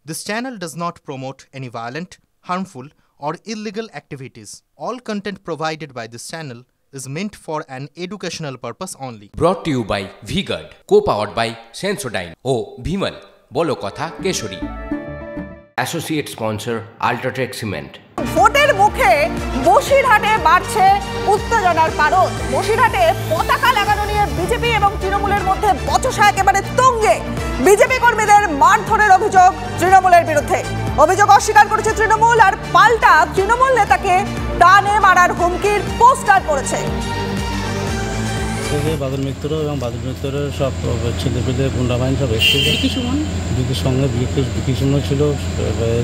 This channel does not promote any violent, harmful, or illegal activities. All content provided by this channel is meant for an educational purpose only. Brought to you by V-Guard, co-powered by Sensodyne O Bhimal, বলো কথা Keshari. Associate sponsor Ultratech Cement. ভোটের মুখে বসিরহাটে বাড়ছে উত্তেজনার পারদ। বসিরহাটে পতাকা লাগানো নিয়ে বিজেপি এবং তৃণমূলের মধ্যে বচসা একেবারে তুঙ্গে। বিজেপি কর্মীদের মারধরের অভিযোগ তৃণমূলের বিরুদ্ধে। অভিযোগ অস্বীকার করেছে তৃণমূল, আর পাল্টা তৃণমূল নেতাকে টানে মারার হুমকির পোস্টার পড়েছে। বাদল মিত্র এবং বাদল মিত্রের সব ছেলেপেলে গুন্ডা বাহিনী সব এসেছিল। বিকির সঙ্গে বিকি সুমন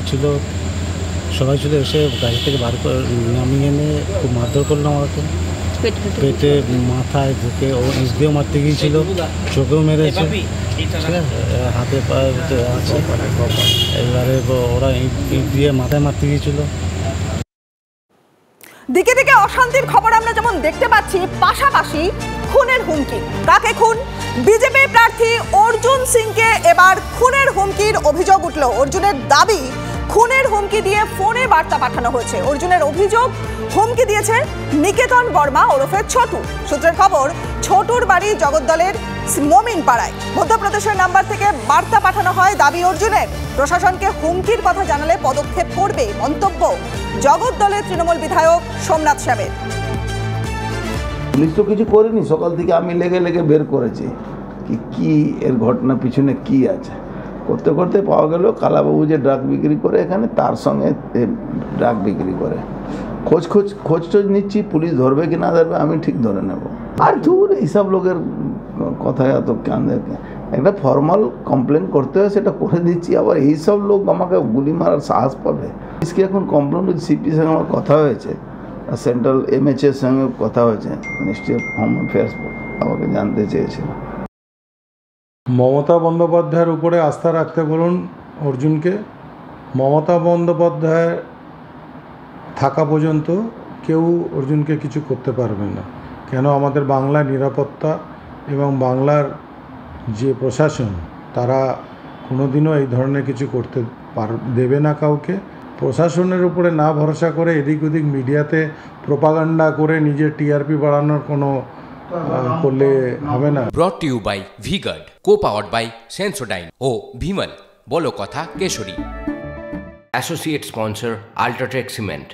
ছিল সবাই ছিল, এসে গাড়ি থেকে বার করে নামিয়ে এনে খুব মারধর করলো আমাকে, পেটে মাথায় বুকে ও ইট দিয়েও মারতে গিয়েছিল, চোখেও মেরেছে, হাতে পায়ে আছে। এবারে ওরা ইট দিয়ে মাথায় মারতে গিয়েছিল। দিকে দিকে অশান্তির খবর আমরা যেমন দেখতে পাচ্ছি, পাশাপাশি খুনের হুমকি। কাকে খুন? বিজেপি প্রার্থী অর্জুন সিংকে এবার খুনের হুমকির অভিযোগ উঠল। অর্জুনের দাবি, খুনের হুমকি দিয়ে ফোনে বার্তা পাঠানো হয়েছে। অর্জুনের অভিযোগ, হুমকি দিয়েছে নিকেতন বর্মা ওরফে ছোটু। সূত্রের খবর, ছোটুর বাড়ি জগদ্দলের মমিন পাড়ায়। মধ্যপ্রদেশের নাম্বার থেকে বার্তা পাঠানো হয় দাবি অর্জুনের। প্রশাসনকে হুমকির কথা জানালে পদক্ষেপ করবে, মন্তব্য জগদ্দলের তৃণমূল বিধায়ক সোমনাথ শ্যামের। পুলিশ তো কিছু করেনি, সকাল থেকে আমি লেগে লেগে বের করেছি কি এর ঘটনা পিছনে কি আছে। করতে করতে পাওয়া গেল কালাবাবু যে ড্রাগ বিক্রি করে এখানে, তার সঙ্গে ড্রাগ বিক্রি করে। খোঁজ নিচ্ছি, পুলিশ ধরবে কি না ধরবে আমি ঠিক ধরে নেব। আর দূর এইসব লোকের কথায় এত কাঁদের, একটা ফর্মাল কমপ্লেন করতে হয় সেটা করে দিচ্ছি, আবার এইসব লোক আমাকে গুলি মারার সাহস পাবে। পুলিশকে এখন কমপ্লেন সিপির সঙ্গে আমার কথা হয়েছে, আর সেন্ট্রাল এমএচএর সঙ্গে কথা হয়েছে, মিনিস্ট্রি অফ হোম অ্যাফেয়ার্স আমাকে জানতে চেয়েছিল। মমতা বন্দ্যোপাধ্যায়ের উপরে আস্থা রাখতে বলুন অর্জুনকে। মমতা বন্দ্যোপাধ্যায় থাকা পর্যন্ত কেউ অর্জুনকে কিছু করতে পারবে না। কেন? আমাদের বাংলার নিরাপত্তা এবং বাংলার যে প্রশাসন, তারা কোনোদিনও এই ধরনের কিছু করতে দেবে না কাউকে। প্রশাসনের উপরে না ভরসা করে এদিক ওদিক মিডিয়াতে প্রোপাগান্ডা করে নিজের টিআরপি বাড়ানোর কোনো করলে হবে না। Brought to you by V-Guard, co-powered by Sensodyne O Bhimal, বলো কথা Keshari. Associate sponsor Ultratech Cement.